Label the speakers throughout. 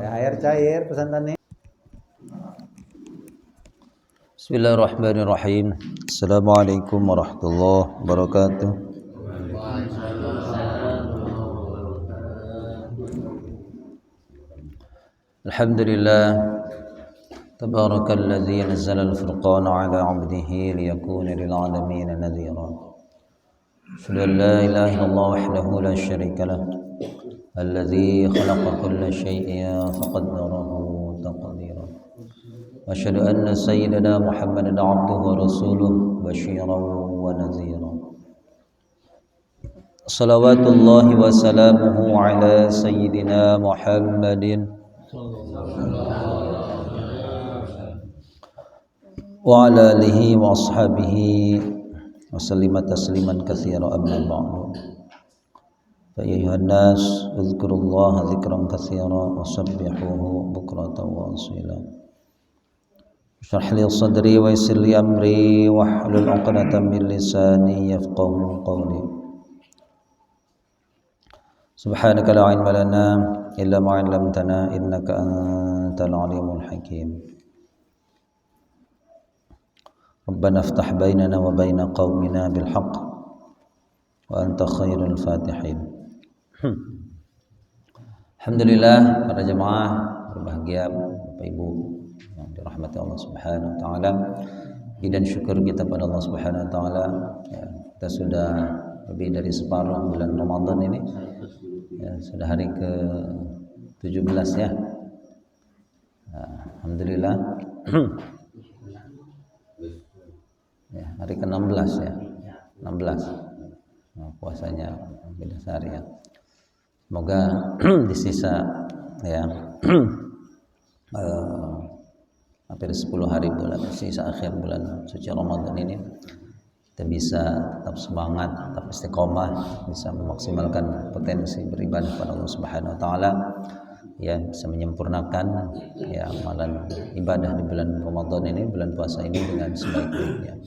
Speaker 1: Air cair pesantannya.
Speaker 2: Bismillahirrahmanirrahim. Assalamualaikum warahmatullahi wabarakatuh. Alhamdulillah. Tabarakalladzi nazzala al-furqana ala 'abdihi liyakuna lil 'alamin nadhira. Asyhadu an la ilaha illallah wahdahu la syarika lah. Alladzi khalaqa kulla syai'in faqaddarahu taqdira. Asyhadu anna sayyidana Muhammadan 'abduhu wa rasuluhu basyiran wa nadhira. Salawatullahi wa salamuhu ala sayyidina Muhammadin wa ala alihi wa ashabihi wa sallama tasliman katsiran amma ba'du. Fa ya ayyuhan nas uzkurullaha dzikran katsiran wa sabbihuhu bukratan wa asila. Shrah li sadri wa yassir li amri wahlul 'uqdatam min lisani yafqahu qawli. Subhanaka la 'ilma lana illa ma 'allamtana innaka antal 'alimul hakim. Rabbana iftah bainana wa baina qaumina bil haqq wa anta khairul fatihin. Alhamdulillah, para jemaah berbahagia, Bapak Ibu yang dirahmati Allah Subhanahu wa taala. Dan syukur kita pada Allah Subhanahu wa taala, ya, kita sudah lebih dari separuh bulan Ramadan ini. Ya, sudah hari ke-17 ya. Alhamdulillah. Ya, hari ke-16 ya. 16. Nah, puasanya beda sehari ya. Semoga di sisa ya hampir 10 hari bulan sisa akhir bulan suci Ramadan ini kita bisa tetap semangat, tetap istiqomah, bisa memaksimalkan potensi beribadah kepada Allah Subhanahu wa taala, ya, bisa menyempurnakan ya amalan ibadah di bulan Ramadan ini, bulan puasa ini dengan sebaik-baiknya.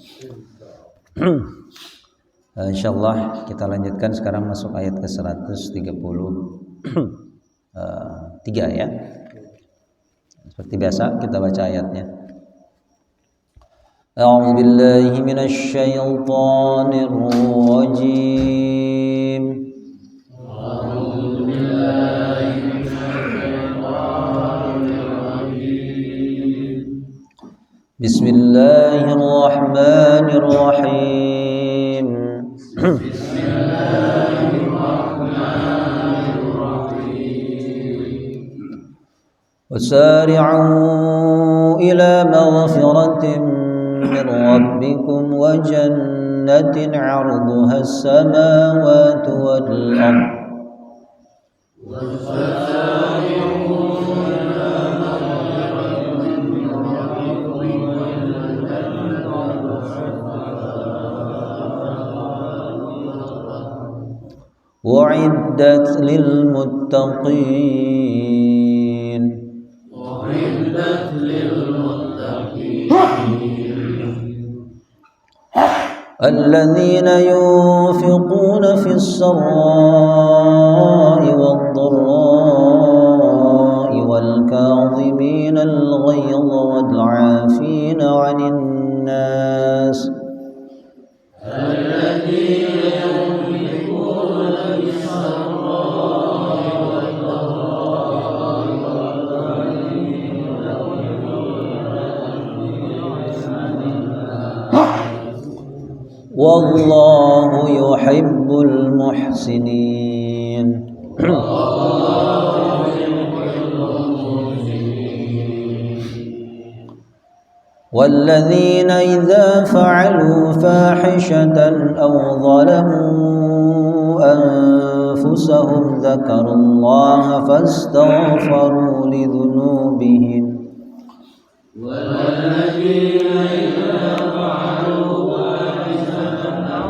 Speaker 2: Insyaallah kita lanjutkan sekarang masuk ayat ke-133 ya. Seperti biasa kita baca ayatnya. A'udzu billahi minasy syaithanir rajim. A'udzu billahi minasy syaithanir rajim. Bismillahirrahmanirrahim. وسارعوا إلى مغفرة من ربكم وجنة عرضها السماوات والأرض وعدت للمتقين الذين ينفقون في السراء والضراء والكاظمين الغيظ والعافين عن الناس الذين ينفقون في السراء والله يحب المحسنين. والذين إذا فعلوا فاحشة أو ظلموا أنفسهم ذكروا الله فاستغفروا لذنوبهم والذين إذا فعلوا فاحشة أو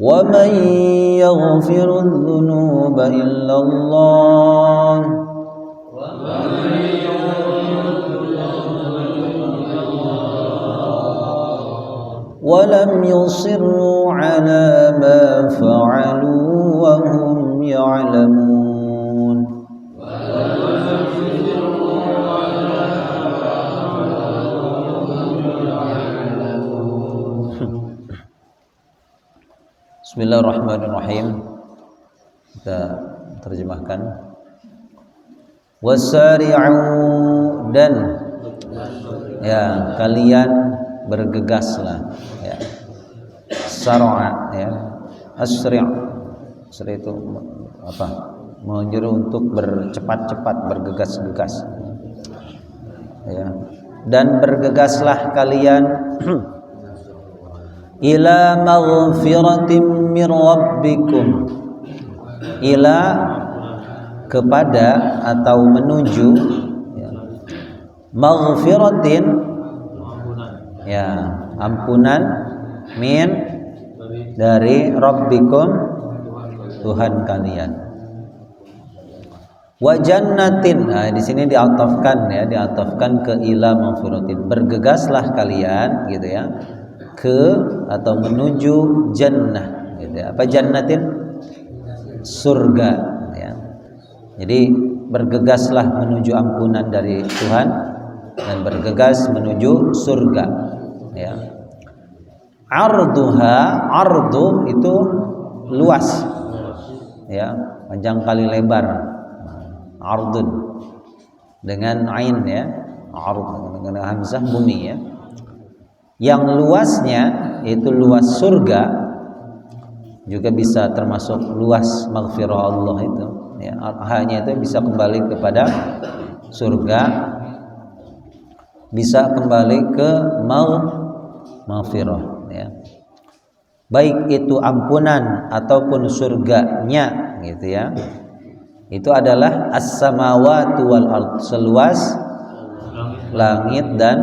Speaker 2: ومن يغفر الذنوب إلا الله ولم يصروا على ما فعلوا وهم يعلمون Bismillahirrahmanirrahim. Kita terjemahkan. Wasari'u, dan ya kalian bergegaslah ya. Sar'a ya. Asri'. Asri' itu apa? Menyuruh untuk bercepat-cepat, bergegas-gegas. Ya. Dan bergegaslah kalian ila maghfiratin min rabbikum, ila kepada atau menuju ya. Maghfiratin ya ampunan, min dari rabbikum Tuhan kalian, wa jannatin. Nah, di sini diatafkan ya, diatafkan ke ila maghfiratin, bergegaslah kalian gitu ya ke atau menuju jannah gitu ya. Apa jannatin? Surga ya. Jadi bergegaslah menuju ampunan dari Tuhan dan bergegas menuju surga ya. Arduha, ardu itu luas ya, panjang kali lebar. Ardun dengan ain ya, ard dengan hamzah bumi ya. Yang luasnya itu luas surga, juga bisa termasuk luas maghfirah Allah itu ya. Hanya itu bisa kembali kepada surga, bisa kembali ke maghfirah ya. Baik itu ampunan ataupun surganya gitu ya. Itu adalah as-samawati wal ard, seluas langit dan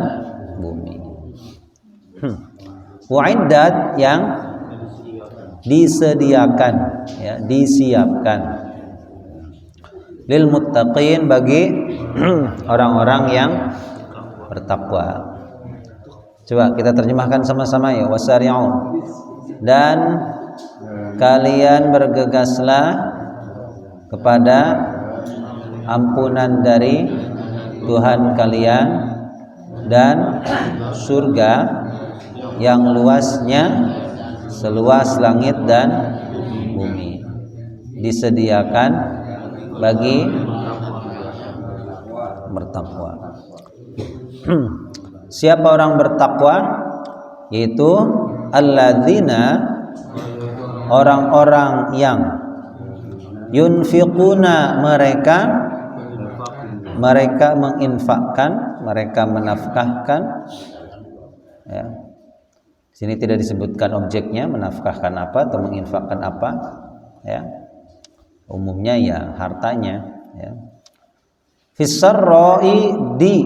Speaker 2: bumi. Wa'iddat, yang disediakan ya, disiapkan lil muttaqin, bagi orang-orang yang bertakwa. Coba kita terjemahkan sama-sama ya. Wasari'u, dan kalian bergegaslah kepada ampunan dari Tuhan kalian dan surga yang luasnya seluas langit dan bumi, disediakan bagi bertakwa. Siapa orang bertakwa? Yaitu alladzina, orang-orang yang yunfiquna, mereka menginfakkan, mereka menafkahkan ya. Sini tidak disebutkan objeknya, menafkahkan apa atau menginfakkan apa ya. Umumnya ya hartanya ya. Fisarra'i, di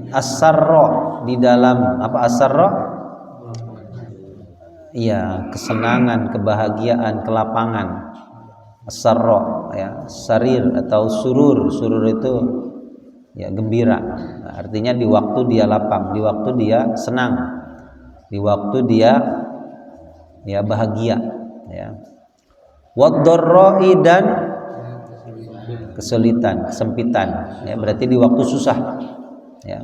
Speaker 2: as-sarra, di dalam apa as-sarra? Ya, kesenangan, kebahagiaan, kelapangan. As-sarra ya, sarir atau surur. Surur itu ya gembira. Nah, artinya di waktu dia lapang, di waktu dia senang, di waktu dia ya bahagia ya. Wad-dharra'i, dan kesulitan, kesempitan ya, berarti di waktu susah ya.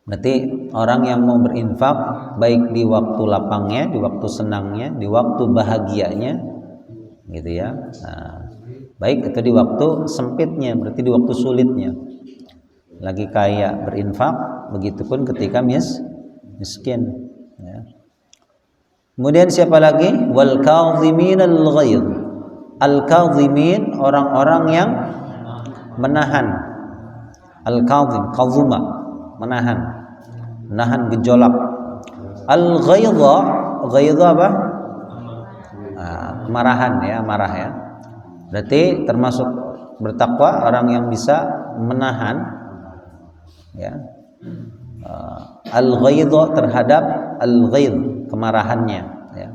Speaker 2: Berarti orang yang mau berinfak baik di waktu lapangnya, di waktu senangnya, di waktu bahagianya gitu ya. Nah, baik itu di waktu sempitnya, berarti di waktu sulitnya. Lagi kaya berinfak, begitupun ketika miskin ya. Kemudian siapa lagi? Wal kadhimin al ghaidh. Al kadhimin, orang-orang yang menahan. Al kadhim, kadhuma, menahan gejolak. Al ghaidha, ghaidha apa? Kemarahan ya, marah ya. Berarti termasuk bertakwa orang yang bisa menahan ya al-ghaidha, terhadap al-ghaidh, kemarahannya ya.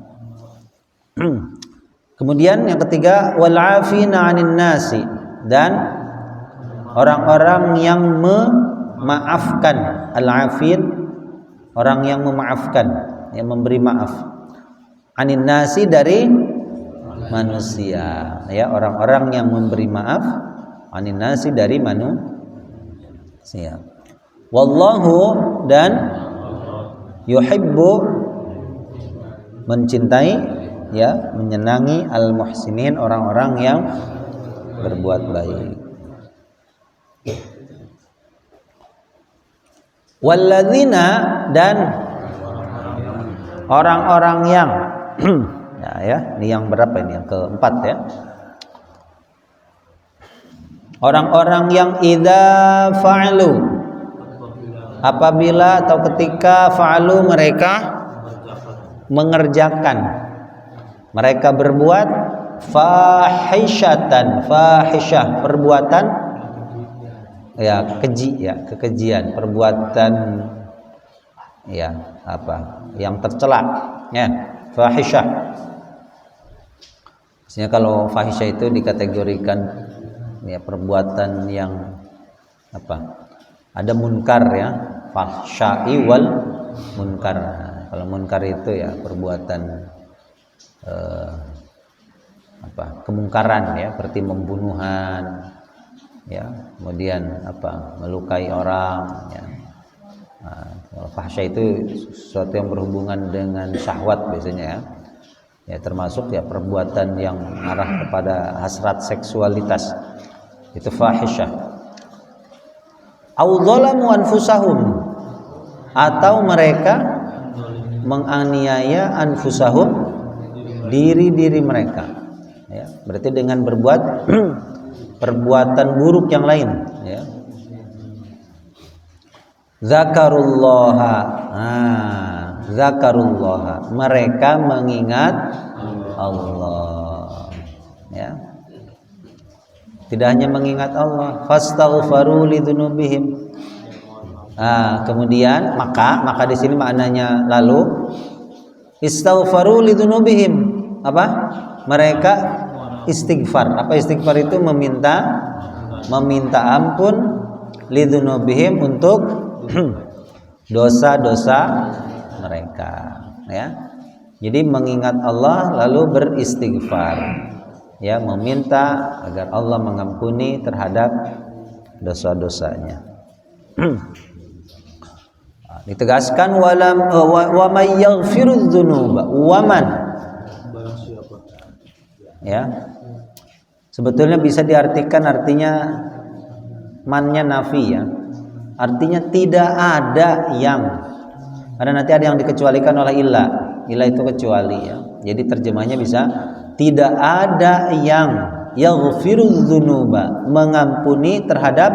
Speaker 2: Kemudian yang ketiga, wal 'afina 'anil nasi, dan orang-orang yang memaafkan. Al-'afin, orang yang memaafkan yang memberi maaf. Anin nasi dari manusia, ya, orang-orang yang memberi maaf. Anin nasi dari manusia. Wallahu, dan yuhibbu, mencintai, ya, menyenangi al-muhsinin, orang-orang yang berbuat baik. Walladzina, dan orang-orang yang ini yang berapa ini? Yang keempat, ya. Orang-orang yang idza fa'alu, apabila atau ketika fa'alu, mereka mengerjakan, mereka berbuat fahisyatan, fahisyah, perbuatan, ya, keji, ya, kekejian, perbuatan, ya, apa, yang tercela, ya, fahisyah. Maksudnya kalau fahisyah itu dikategorikan, ya, perbuatan yang apa, ada munkar, ya, fahsyai wal munkar. Kalau munkar itu, ya, perbuatan apa, kemungkaran, ya, seperti membunuhan, ya, kemudian apa, melukai orang, ya. Nah, fahsyah itu sesuatu yang berhubungan dengan syahwat biasanya, ya. Ya, termasuk, ya, perbuatan yang mengarah kepada hasrat seksualitas, itu fahisyah. Au dzalamu anfusahum, atau mereka menganiaya anfusahum, diri-diri mereka, ya, berarti dengan berbuat perbuatan buruk yang lain, ya. Zakarullaha, zakarullaha, mereka mengingat Allah, ya. Tidak hanya mengingat Allah, fastaghfaru lidzunubihim. Kemudian maka di sini maknanya lalu istaghfaru lidzunubihim, apa? Mereka istighfar. Apa istighfar itu? Meminta ampun, lidzunubihim, untuk dosa-dosa mereka, ya. Jadi mengingat Allah lalu beristighfar, ya, meminta agar Allah mengampuni terhadap dosa-dosanya. Ditegaskan wa may yaghfirudz dzunuba, waman, ya, sebetulnya bisa diartikan, artinya mannya nafi, ya, artinya tidak ada yang, karena nanti ada yang dikecualikan oleh ilah itu kecuali, ya. Jadi terjemahnya bisa tidak ada yang yaghfirudz dzunuba, mengampuni terhadap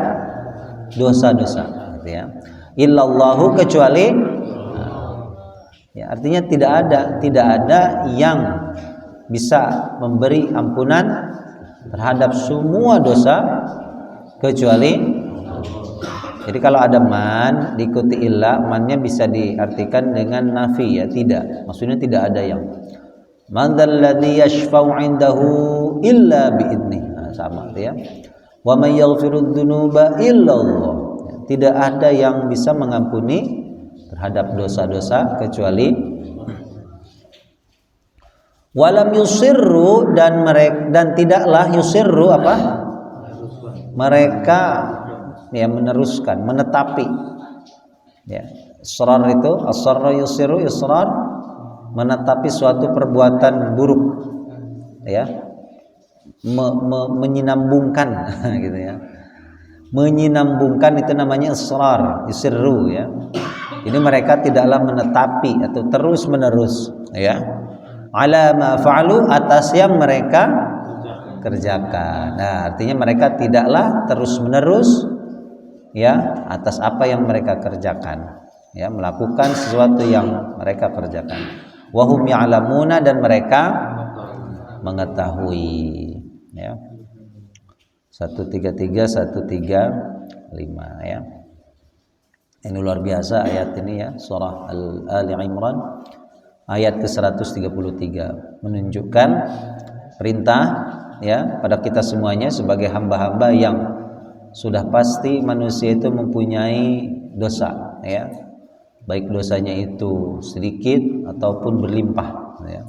Speaker 2: dosa-dosa, gitu, ya. Illallahu, kecuali, ya, artinya tidak ada yang bisa memberi ampunan terhadap semua dosa kecuali. Jadi kalau ada man diikuti illah, mannya bisa diartikan dengan nafi, ya, tidak. Maksudnya tidak ada yang, man dzalladzi yashfa'u 'indahu illa bi'idnih, sama, ya. Wa may yaghfirudz dzunuba illallah, tidak ada yang bisa mengampuni terhadap dosa-dosa kecuali. Walam yusirru, dan tidaklah yusirru, apa, mereka, ya, meneruskan, menetapi, ya. Israr itu asarra yusiru, israr, menetapi suatu perbuatan buruk, ya, menyinambungkan gitu, ya, menyinambungkan, itu namanya israr, yusirru, ya. Jadi mereka tidaklah menetapi atau terus menerus, ya, ala ma fa'alu, atas yang mereka kerjakan. Nah, artinya mereka tidaklah terus menerus, ya, atas apa yang mereka kerjakan, ya, melakukan sesuatu yang mereka kerjakan. Wahum ya'lamuna, dan mereka mengetahui, ya. 133 135, ya. Ini luar biasa ayat ini, ya, surah Ali Imran ayat ke-133, menunjukkan perintah, ya, pada kita semuanya sebagai hamba-hamba yang sudah pasti manusia itu mempunyai dosa, ya, baik dosanya itu sedikit ataupun berlimpah, ya.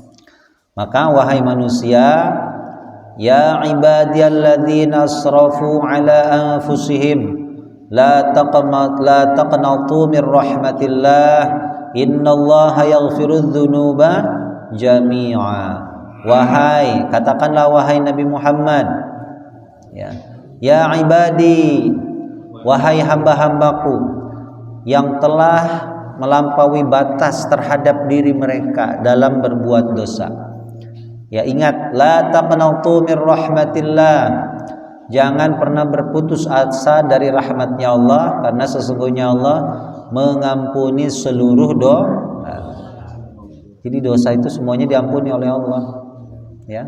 Speaker 2: Maka wahai manusia, ya ibadiyalladzina asrafu ala anfusihim la taqnatu min rahmatillah innallaha yaghfirudz dzunuba jami'a. Wahai, katakanlah wahai Nabi Muhammad, ya ibadi, wahai hamba-hambaku yang telah melampaui batas terhadap diri mereka dalam berbuat dosa. Ya, ingat, la taqnatu min rahmatillah. Jangan pernah berputus asa dari rahmatnya Allah, karena sesungguhnya Allah mengampuni seluruh dosa. Jadi dosa itu semuanya diampuni oleh Allah, ya.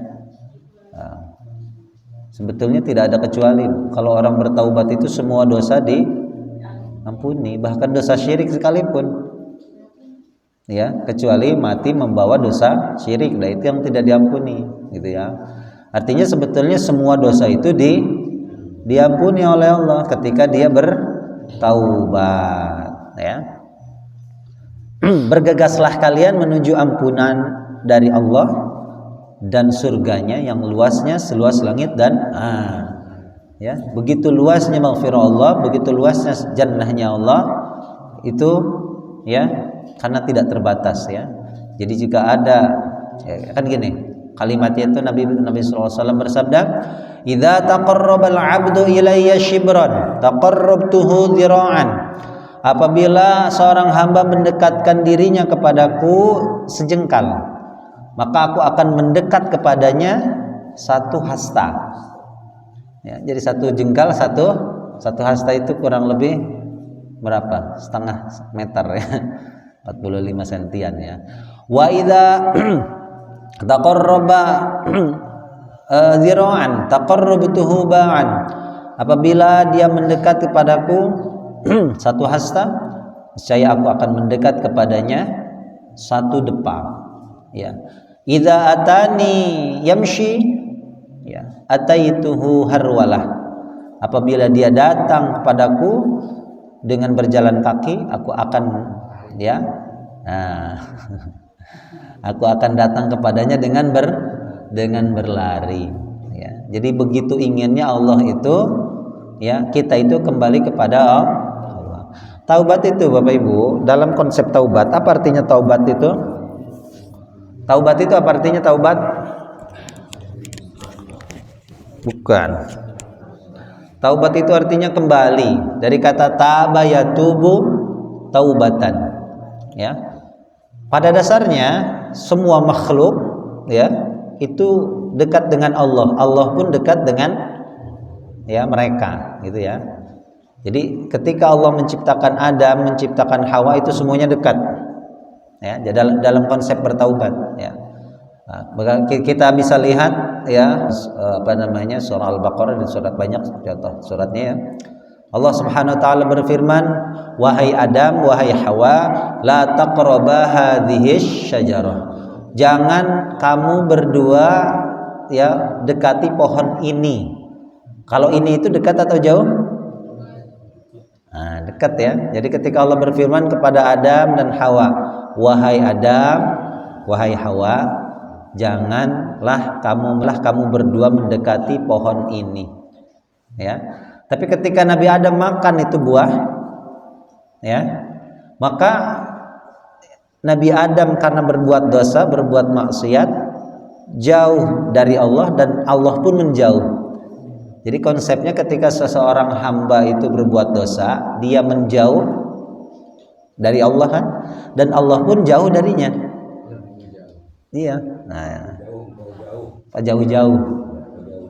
Speaker 2: Sebetulnya tidak ada kecuali. Kalau orang bertaubat itu semua dosa diampuni, bahkan dosa syirik sekalipun, ya, kecuali mati membawa dosa syirik, nah itu yang tidak diampuni, gitu ya. Artinya sebetulnya semua dosa itu diampuni oleh Allah ketika dia bertaubat, ya. Bergegaslah kalian menuju ampunan dari Allah dan surganya yang luasnya seluas langit dan ya, begitu luasnya maghfirah Allah, begitu luasnya jannahnya Allah itu, ya, karena tidak terbatas, ya. Jadi jika ada, ya, kan gini kalimatnya itu, Nabi SAW bersabda, idza taqarrabal 'abdu ilayya shibran taqarrabtuhu dzira'an. Apabila seorang hamba mendekatkan dirinya kepadaku sejengkal, maka aku akan mendekat kepadanya satu hasta. Ya, jadi satu jengkal, satu hasta itu kurang lebih berapa? Setengah meter, ya. 45 sentian, ya. Wa idza taqarraba dzira'an taqarrabtuhu ba'an. Apabila dia mendekat kepadaku satu hasta, niscaya aku akan mendekat kepadanya satu depa, ya. Idza atani yamshi, ya, ataituhu harwalah. Apabila dia datang kepadaku dengan berjalan kaki, aku akan, ya, aku akan datang kepadanya dengan berlari, ya. Jadi begitu inginnya Allah itu, ya, kita itu kembali kepada Allah. Taubat itu, Bapak Ibu, dalam konsep taubat, apa artinya taubat itu? Taubat itu apa artinya taubat? Bukan. Taubat itu artinya kembali, dari kata taba yatubu taubatan, ya. Pada dasarnya semua makhluk, ya, itu dekat dengan Allah. Allah pun dekat dengan, ya, mereka, gitu ya. Jadi ketika Allah menciptakan Adam, menciptakan Hawa, itu semuanya dekat, ya, dalam konsep bertaubat, ya. Nah, kita bisa lihat, ya, surah Al-Baqarah dan surat banyak contoh suratnya, ya. Allah Subhanahu wa taala berfirman, wahai Adam, wahai Hawa, la taqraba hadhihi syajarah. Jangan kamu berdua, ya, dekati pohon ini. Kalau ini itu dekat atau jauh? Dekat, ya. Jadi ketika Allah berfirman kepada Adam dan Hawa, wahai Adam, wahai Hawa, janganlah kamu berdua mendekati pohon ini, ya. Tapi ketika Nabi Adam makan itu buah, ya, maka Nabi Adam karena berbuat dosa, berbuat maksiat, jauh dari Allah dan Allah pun menjauh. Jadi konsepnya ketika seseorang hamba itu berbuat dosa, dia menjauh dari Allah, kan, dan Allah pun jauh darinya. Iya. Nah, jauh-jauh,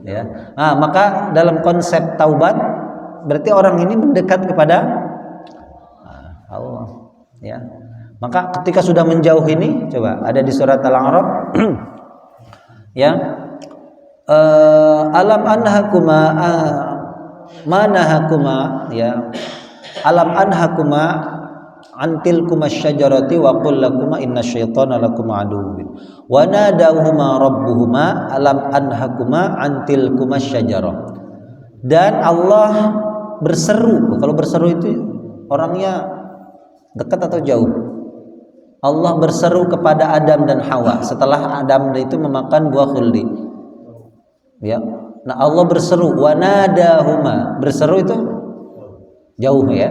Speaker 2: ya. Nah, maka dalam konsep taubat berarti orang ini mendekat kepada Allah, ya. Maka ketika sudah menjauh ini, coba ada di surat Al-A'raf, ya. Alam anhakuma manahakuma, ya, alam anhakuma antil kuma syajarati wa qul lakuma inna syaitana lakum aduwwun wa nadawhuma rabbuhuma alam anhakuma antil kuma syajarah. Dan Allah berseru, kalau berseru itu orangnya Dekat atau jauh? Allah berseru kepada Adam dan Hawa setelah Adam itu memakan buah khuldi. Ya. Nah, Allah berseru, wa nadahuma. Berseru itu jauh ya.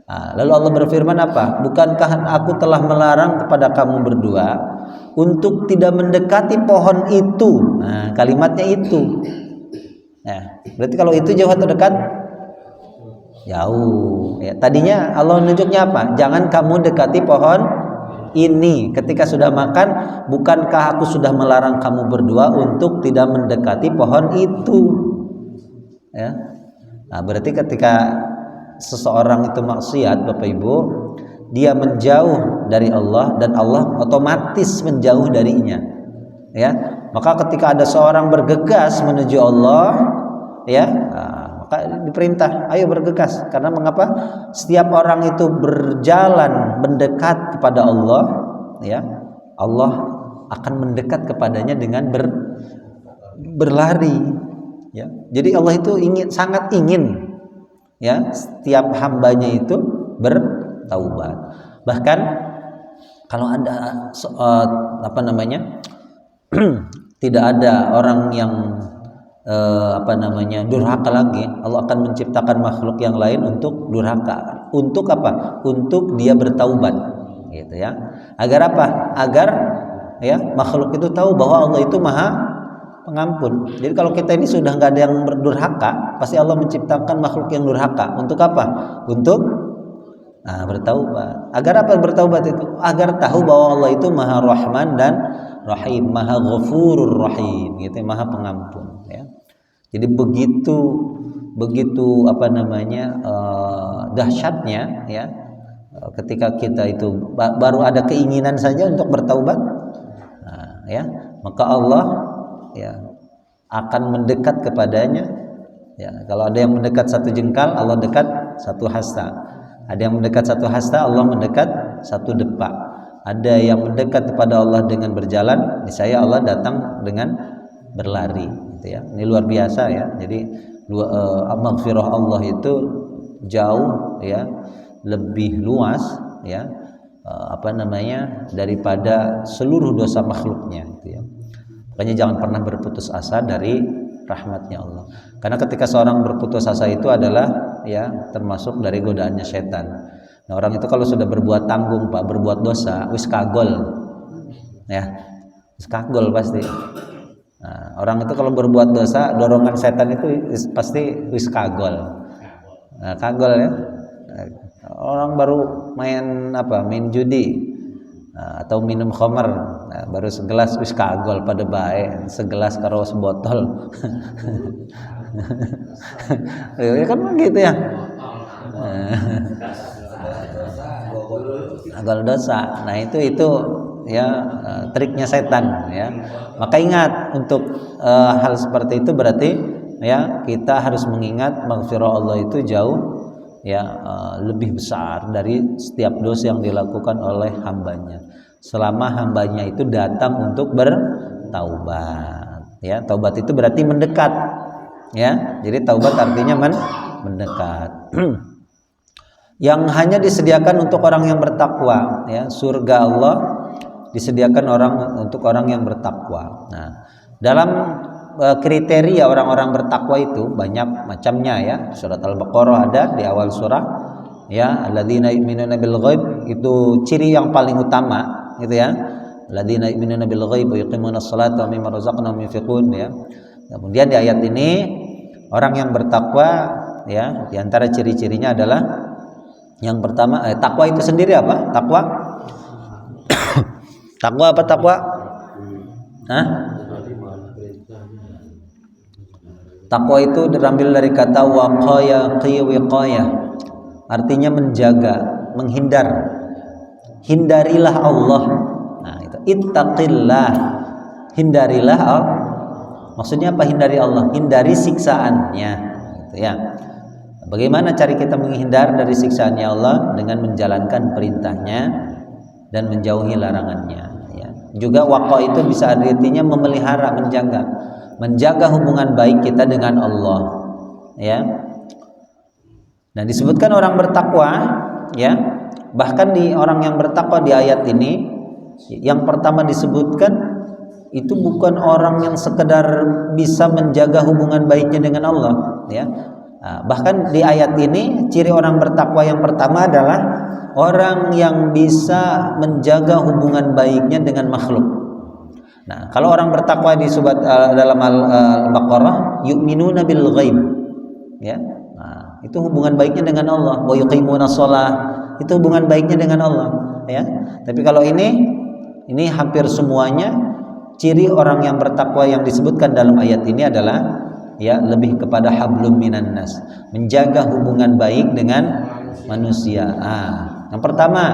Speaker 2: Nah, lalu Allah berfirman apa? Bukankah aku telah melarang kepada kamu berdua untuk tidak mendekati pohon itu? Nah, kalimatnya itu. Nah, berarti kalau itu jauh atau dekat? Jauh. Ya, tadinya Allah nunjuknya apa? Jangan kamu dekati pohon ini. Ketika sudah makan, bukankah aku sudah melarang kamu berdua untuk tidak mendekati pohon itu? Ya. Nah, berarti ketika seseorang itu maksiat, Bapak Ibu, dia menjauh dari Allah dan Allah otomatis menjauh darinya. Ya. Maka ketika ada seorang bergegas menuju Allah, ya, maka diperintah, ayo bergegas. Karena mengapa? Setiap orang itu berjalan mendekat kepada Allah, ya, Allah akan mendekat kepadanya dengan berlari. Ya. Jadi Allah itu sangat ingin, ya, setiap hambanya itu bertaubat. Bahkan kalau ada tidak ada orang yang durhaka lagi, Allah akan menciptakan makhluk yang lain untuk durhaka. Untuk apa? Untuk dia bertaubat, gitu ya. Agar apa? Agar ya makhluk itu tahu bahwa Allah itu Maha Pengampun. Jadi kalau kita ini sudah nggak ada yang berdurhaka, pasti Allah menciptakan makhluk yang durhaka. Untuk apa? Untuk bertaubat. Agar apa bertaubat itu? Agar tahu bahwa Allah itu Maha Rahman dan Rahim, Maha Ghafurur Rahim, gitu, Maha Pengampun. Ya. Jadi begitu dahsyatnya, ya, ketika kita itu baru ada keinginan saja untuk bertaubat, ya, maka Allah, ya, akan mendekat kepadanya. Ya, kalau ada yang mendekat satu jengkal, Allah dekat satu hasta. Ada yang mendekat satu hasta, Allah mendekat satu depak. Ada yang mendekat kepada Allah dengan berjalan, niscaya Allah datang dengan berlari, gitu ya. Ini luar biasa ya. Jadi maghfirah Allah itu jauh, ya, lebih luas, ya, daripada seluruh dosa makhluknya, gitu ya. Makanya jangan pernah berputus asa dari rahmatnya Allah. Karena ketika seorang berputus asa itu adalah, ya, termasuk dari godaannya setan. Nah, orang itu kalau sudah berbuat tanggung, Pak, berbuat dosa, wis kagol. Ya. Wis kagol pasti. Nah, orang itu kalau berbuat dosa, dorongan setan itu pasti wis kagol. Nah, kagol ya. Orang baru main judi, atau minum khamar, baru segelas wis kagol pada bae, segelas karo sebotol. Ya kan begitu ya. Kagol dosa. Nah, itu ya triknya setan, ya. Maka ingat untuk hal seperti itu berarti, ya, kita harus mengingat maghfirah Allah itu jauh, ya, lebih besar dari setiap dosa yang dilakukan oleh hambanya. Selama hambanya itu datang untuk bertaubat, ya. Taubat itu berarti mendekat, ya. Jadi taubat artinya mendekat. Yang hanya disediakan untuk orang yang bertakwa, ya. Surga Allah disediakan untuk orang yang bertakwa. Nah, dalam kriteria orang-orang bertakwa itu banyak macamnya, ya. Surat Al-Baqarah ada di awal surah, ya, alladzina yu'minuna bil ghaib, itu ciri yang paling utama, gitu ya. Alladzina yu'minuna bil ghaib wa yuqimunas salata wa mimma razaqnahum yunfiqun, ya. Kemudian di ayat ini orang yang bertakwa, ya, di antara ciri-cirinya adalah yang pertama, takwa itu sendiri apa? Takwa takwa apa takwa? Takwa itu diambil dari kata waqaya qiwiqaya, artinya menjaga, menghindar. Hindarilah Allah. Nah, itu ittaqillah. Hindarilah Allah. Maksudnya apa hindari Allah? Hindari siksaannya, gitu ya. Bagaimana cara kita menghindar dari siksaannya Allah? Dengan menjalankan perintahnya dan menjauhi larangannya, ya. Juga waqa itu bisa artinya memelihara, menjaga hubungan baik kita dengan Allah, ya. Dan disebutkan orang bertakwa, ya, Bahkan di orang yang bertakwa di ayat ini, yang pertama disebutkan itu bukan orang yang sekedar bisa menjaga hubungan baiknya dengan Allah, ya. Bahkan di ayat ini ciri orang bertakwa yang pertama adalah orang yang bisa menjaga hubungan baiknya dengan makhluk. Nah, kalau orang bertakwa di dalam Al-Baqarah, yu'minuna bil ghaib, ya. Nah, itu hubungan baiknya dengan Allah. Wa yuqimuna shalah, itu hubungan baiknya dengan Allah, ya. Tapi kalau ini hampir semuanya ciri orang yang bertakwa yang disebutkan dalam ayat ini adalah ya lebih kepada hablum minan nas, menjaga hubungan baik dengan manusia. Yang pertama,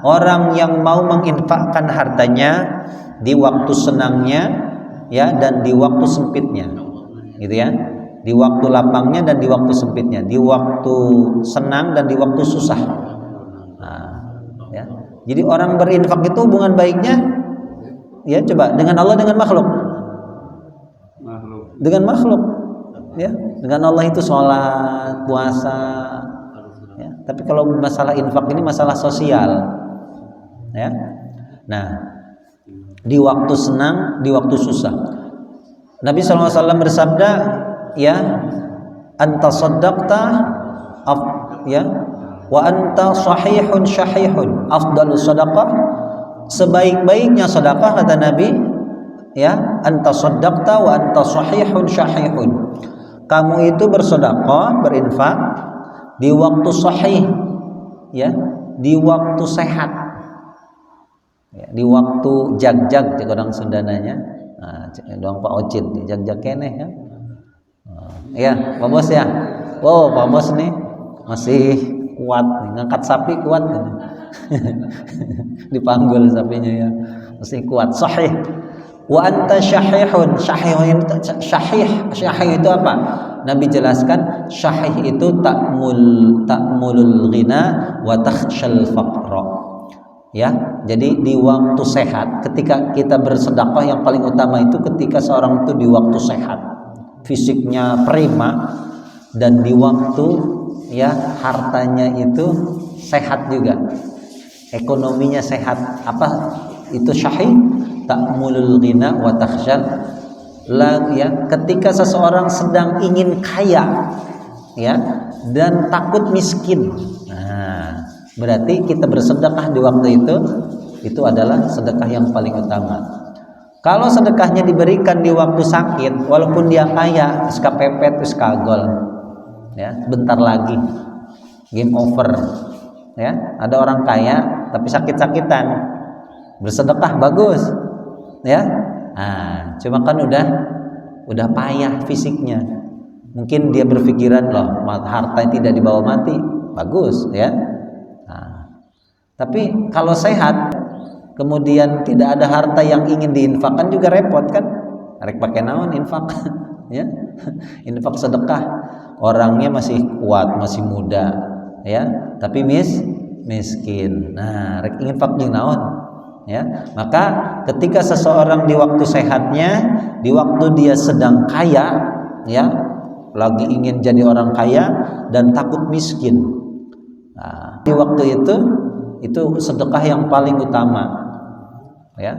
Speaker 2: orang yang mau menginfakkan hartanya di waktu senangnya, ya, dan di waktu sempitnya, gitu ya, di waktu lapangnya dan di waktu sempitnya, di waktu senang dan di waktu susah. Ya. Jadi orang berinfak itu hubungan baiknya, ya, coba dengan Allah, dengan makhluk, dengan makhluk, ya, dengan Allah itu sholat, puasa, ya. Tapi kalau masalah infak ini masalah sosial, ya. Nah, di waktu senang, di waktu susah. Nabi SAW bersabda, ya, anta saddaqta, ya, wa anta sahihun syahihun, afdalu sadaqah, sebaik-baiknya sedekah kata Nabi, ya, anta saddaqta wa anta sahihun syahihun, kamu itu bersedekah, berinfak di waktu sahih, ya, di waktu sehat, ya, di waktu jag-jag cek orang Sundananya. Doang Pak Ocit jag-jag keneh, ya. Ya, Pak Bos, ya. Wow, Pak Bos nih masih kuat nih, ngangkat sapi kuat nih. Dipanggul sapinya, ya, masih kuat, sahih. Wa anta syahihun, syahih itu apa? Nabi jelaskan, syahih itu ta'mulul ghina wa takhshal faqra, ya. Jadi di waktu sehat, ketika kita bersedekah, yang paling utama itu ketika seorang itu di waktu sehat, fisiknya prima, dan di waktu, ya, hartanya itu sehat juga, ekonominya sehat. Apa itu syahih? Ta'mulul ghina wa takhshal, ya, ketika seseorang sedang ingin kaya, ya, dan takut miskin. Nah, berarti kita bersedekah di waktu itu adalah sedekah yang paling utama. Kalau sedekahnya diberikan di waktu sakit, walaupun dia kaya, wis kapepet, wis kagol, ya, bentar lagi game over, ya. Ada orang kaya tapi sakit-sakitan, bersedekah bagus, ya. Cuma kan udah payah fisiknya, mungkin dia berpikiran, loh, harta tidak dibawa mati, bagus, ya. Tapi kalau sehat kemudian tidak ada harta yang ingin diinfakkan juga repot kan, rek pakai naon infak, ya. Infak sedekah, orangnya masih kuat, masih muda, ya, tapi miskin. Nah, rek infak jeung naon, ya. Maka ketika seseorang di waktu sehatnya, di waktu dia sedang kaya, ya, lagi ingin jadi orang kaya dan takut miskin, di waktu itu sedekah yang paling utama, ya.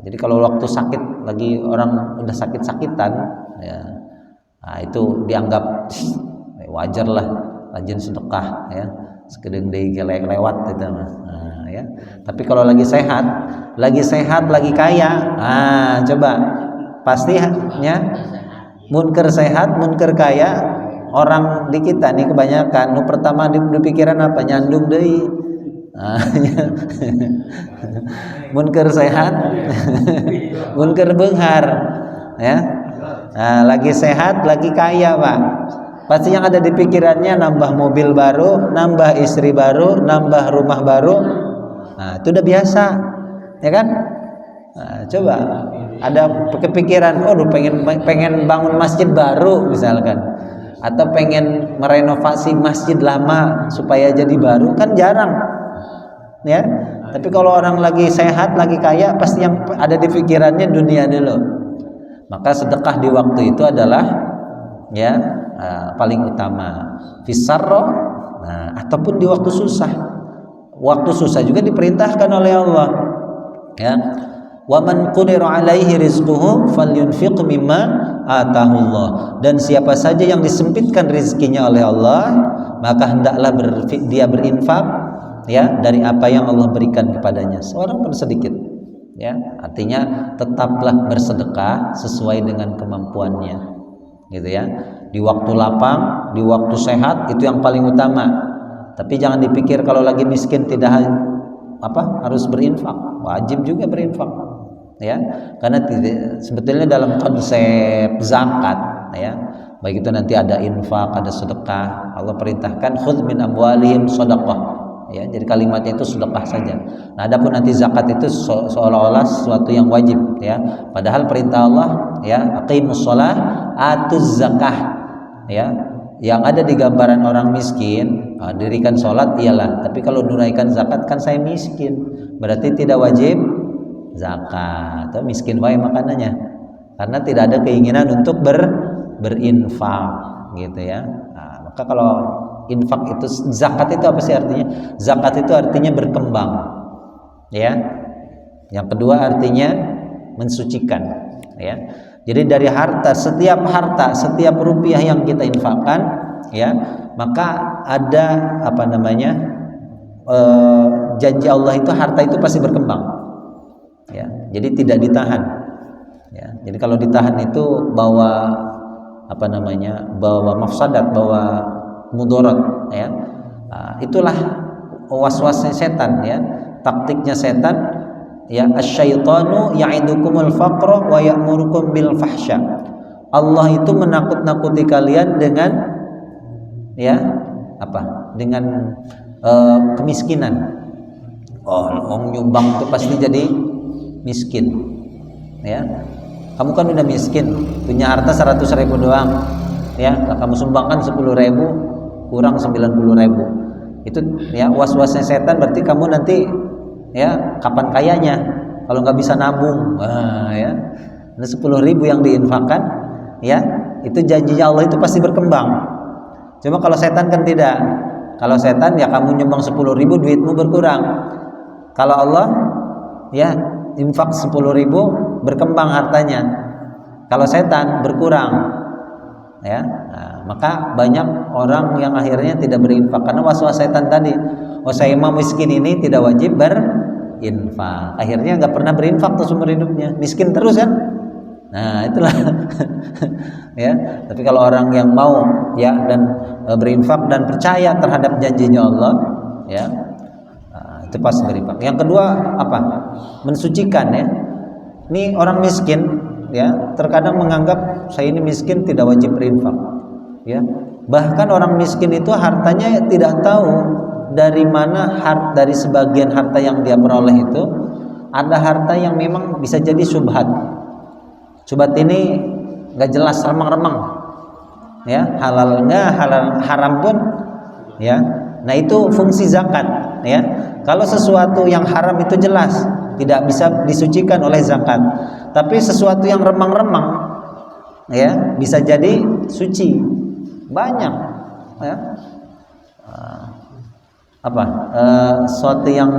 Speaker 2: Jadi kalau waktu sakit, lagi orang udah sakit-sakitan, ya, itu dianggap wajar lah, rajin sedekah, ya, sekedeng deui lewat itu mah. Ya. Tapi kalau lagi sehat, lagi kaya, coba pastinya munker sehat, munker kaya, orang di kita nih kebanyakan nu pertama di pikiran apa? Nyandung deui. Munker sehat, munker beunghar, ya. Lagi sehat, lagi kaya, Pak. Pasti yang ada di pikirannya nambah mobil baru, nambah istri baru, nambah rumah baru. Itu udah biasa, ya kan? Coba ada kepikiran, pengen bangun masjid baru misalkan, atau pengen merenovasi masjid lama supaya jadi baru, kan jarang, ya. Tapi kalau orang lagi sehat, lagi kaya, pasti yang ada di pikirannya dunia dulu. Maka sedekah di waktu itu adalah, ya, paling utama. Fisarro, ataupun di waktu susah. waktu susah juga diperintahkan oleh Allah, ya. Wa man qudira alaihi rizquhu falyunfiq mimma atahullah. Dan siapa saja yang disempitkan rezekinya oleh Allah, maka hendaklah dia berinfak, ya, dari apa yang Allah berikan kepadanya, seorang pun sedikit, ya. Artinya tetaplah bersedekah sesuai dengan kemampuannya, gitu ya. Di waktu lapang, di waktu sehat, itu yang paling utama. Tapi jangan dipikir kalau lagi miskin tidak harus berinfak, wajib juga berinfak, ya. Karena sebetulnya dalam konsep zakat, ya, baik itu nanti ada infak, ada sedekah, Allah perintahkan khudz min amwalihim shadaqah, ya. Jadi kalimatnya itu sedekah saja. Nah, adapun nanti zakat itu seolah-olah sesuatu yang wajib, ya. Padahal perintah Allah, ya, aqimus shalah atuz zakah, ya. Yang ada di gambaran orang miskin, dirikan sholat iyalah, tapi kalau menunaikan zakat kan saya miskin, berarti tidak wajib zakat, atau miskin wae makanannya, karena tidak ada keinginan untuk berinfak, gitu ya. Nah, maka kalau infak itu, zakat itu apa sih artinya? Zakat itu artinya berkembang, ya. Yang kedua artinya mensucikan, ya. Jadi dari setiap rupiah yang kita infakkan, ya, maka ada janji Allah itu harta itu pasti berkembang, ya. Jadi tidak ditahan, ya. Jadi kalau ditahan itu bawa mafsadat, bawa mudarat, ya. Itulah waswasnya setan, ya, taktiknya setan, ya. Asyaitanu ya'idukumul faqra wa ya'murukum bil fahsya. Allah itu menakut-nakuti kalian dengan, ya, dengan kemiskinan. Orang nyumbang itu pasti jadi miskin, ya. Kamu kan udah miskin, punya harta 100.000 doang, ya. Kamu sumbangkan 10.000, kurang 90.000. Itu, ya, was-wasnya setan, berarti kamu nanti, ya, kapan kayanya kalau nggak bisa nabung, ya. Nah, 10.000 yang diinfakkan, ya, itu janjinya Allah itu pasti berkembang. Cuma kalau setan kan tidak. Kalau setan, ya, kamu nyumbang 10.000, duitmu berkurang. Kalau Allah, ya, infak 10.000 berkembang hartanya. Kalau setan berkurang, ya. Nah, maka banyak orang yang akhirnya tidak berinfak karena waswas setan tadi. Saya imam miskin ini tidak wajib berinfak, akhirnya nggak pernah berinfak tuh seumur hidupnya, miskin terus kan. Nah, itulah. Ya. Tapi kalau orang yang mau, ya, dan berinfak dan percaya terhadap janjinya Allah, ya, itu pasti berinfak. Yang kedua mensucikan, ya. Ini orang miskin, ya, terkadang menganggap saya ini miskin tidak wajib berinfak, ya. Bahkan orang miskin itu hartanya tidak tahu dari mana, dari sebagian harta yang dia peroleh itu ada harta yang memang bisa jadi syubhat. Syubhat ini nggak jelas, remang-remang, ya, halal nggak, halal haram pun, ya. Nah, itu fungsi zakat, ya. Kalau sesuatu yang haram itu jelas tidak bisa disucikan oleh zakat, tapi sesuatu yang remang-remang, ya, bisa jadi suci. Banyak, ya. Sesuatu yang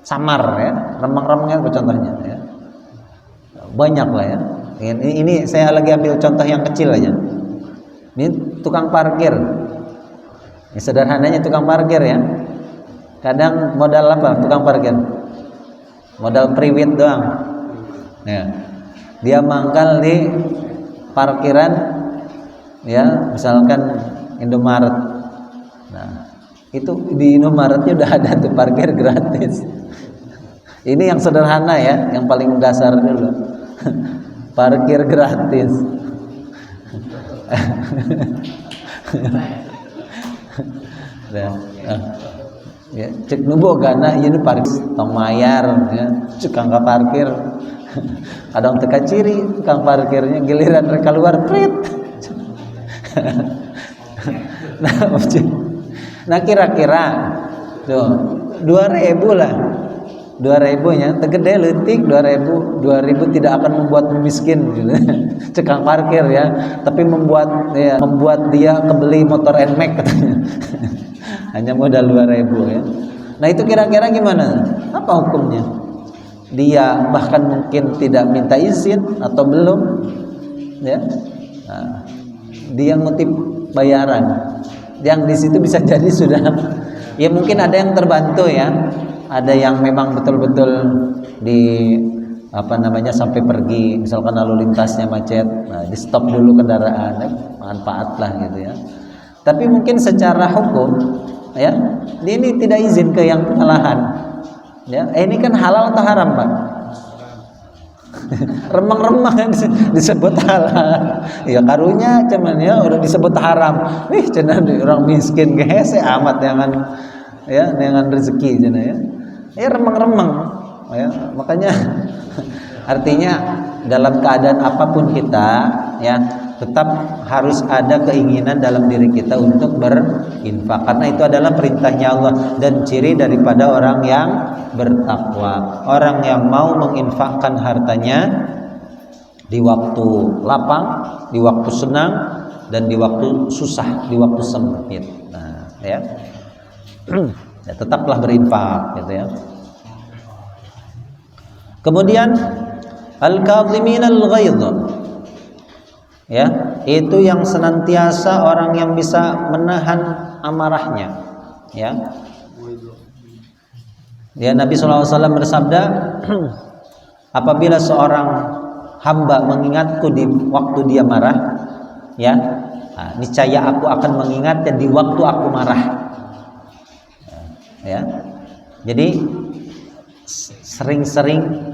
Speaker 2: samar, ya, remang-remangnya apa contohnya, ya. Banyak lah, ya. Ini saya lagi ambil contoh yang kecil aja. Ini tukang parkir. Ini sederhananya tukang parkir, ya. Kadang modal apa tukang parkir? Modal priwit doang, ya. Dia mangkal di parkiran, ya, misalkan Indomaret. Nah, itu di Indomaretnya udah ada tuh parkir gratis. Ini yang sederhana, ya, yang paling dasar dulu. Parkir gratis. Ya, cek nubo gana ini parkir tong mayar, ya, tukang parkir. Kadang teka ciri tukang parkirnya, giliran mereka keluar prit. Nah, kira-kira tuh 2.000 lah, 2.000-nya tegede leutik, 2.000 tidak akan membuat miskin, gitu. Tukang parkir, ya, tapi membuat dia kebeli motor NMAX katanya. Hanya modal 2.000, ya. Nah itu kira-kira gimana? Apa hukumnya? Dia bahkan mungkin tidak minta izin atau belum, ya. Nah, dia ngutip bayaran, yang di situ bisa jadi sudah, ya mungkin ada yang terbantu ya, ada yang memang betul-betul di sampai pergi, misalkan lalu lintasnya macet, nah di stop dulu kendaraan, manfaat lah gitu ya. Tapi mungkin secara hukum, ya, dia ini tidak izin ke yang kesalahan. Ya, ini kan halal atau haram, Pak? Remang-remang disebut halal. Ya karunya cuman ya udah disebut haram. Ih, cenah orang miskin gehese amat dengan rezeki cenah ya. Ya remang-remang. Ya, makanya artinya dalam keadaan apapun kita ya tetap harus ada keinginan dalam diri kita untuk berinfak, karena itu adalah perintahnya Allah dan ciri daripada orang yang bertakwa, orang yang mau menginfakkan hartanya di waktu lapang, di waktu senang, dan di waktu susah, di waktu sempit. Nah, ya, ya tetaplah berinfak, gitu ya. Kemudian al-kadhiminal ghaidh, ya, itu yang senantiasa orang yang bisa menahan amarahnya, ya. Ya, Nabi SAW bersabda, apabila seorang hamba mengingatku di waktu dia marah, ya, niscaya aku akan mengingatnya di waktu aku marah. Ya, jadi sering-sering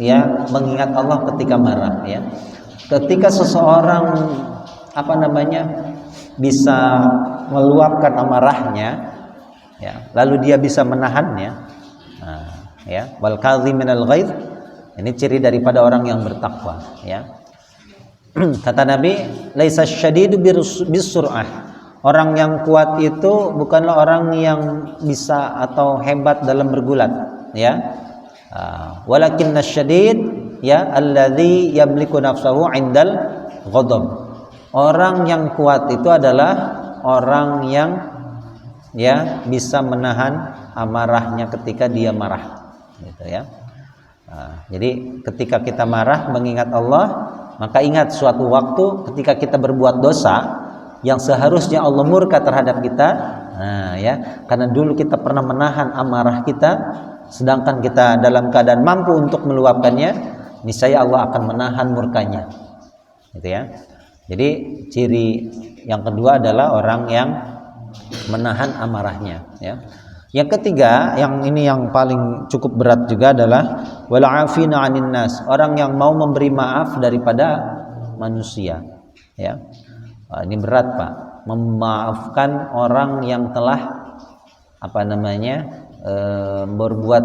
Speaker 2: ya mengingat Allah ketika marah, ya. Ketika seseorang bisa meluapkan amarahnya, ya, lalu dia bisa menahannya, ya, wal kadhiminal ghaidh, ini ciri daripada orang yang bertakwa, ya. Kata Nabi, laisa syadidu bisur'ah, orang yang kuat itu bukanlah orang yang bisa atau hebat dalam bergulat, ya. Walakinna syadid, ya, alladzi yamliku nafsahu 'indal ghadab. Orang yang kuat itu adalah orang yang ya bisa menahan amarahnya ketika dia marah, gitu ya. Jadi ketika kita marah mengingat Allah, maka ingat suatu waktu ketika kita berbuat dosa yang seharusnya Allah murka terhadap kita, ya, karena dulu kita pernah menahan amarah kita, sedangkan kita dalam keadaan mampu untuk meluapkannya, niscaya Allah akan menahan murkanya, gitu ya. Jadi ciri yang kedua adalah orang yang menahan amarahnya, ya. Yang ketiga, yang ini yang paling cukup berat juga adalah wal 'afina 'anil nas, orang yang mau memberi maaf daripada manusia, ya. Ini berat, Pak, memaafkan orang yang telah berbuat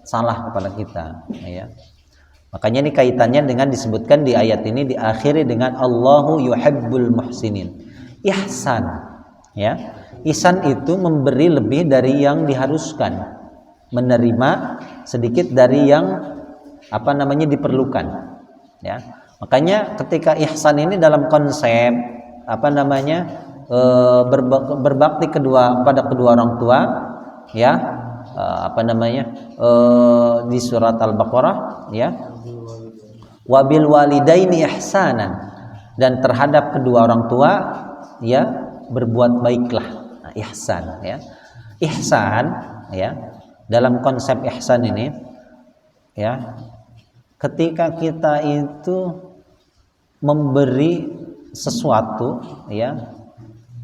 Speaker 2: salah kepada kita, ya. Makanya ini kaitannya dengan disebutkan di ayat ini diakhiri dengan Allahu yuhibbul muhsinin. Ihsan, ya. Ihsan itu memberi lebih dari yang diharuskan, menerima sedikit dari yang diperlukan, ya. Makanya ketika ihsan ini dalam konsep berbakti pada kedua orang tua, ya, di surat Al-Baqarah, ya, wabil walidaini ihsanan, dan terhadap kedua orang tua, ya, berbuat baiklah. Ihsan, ya. Ihsan, ya, dalam konsep ihsan ini, ya, ketika kita itu memberi sesuatu, ya,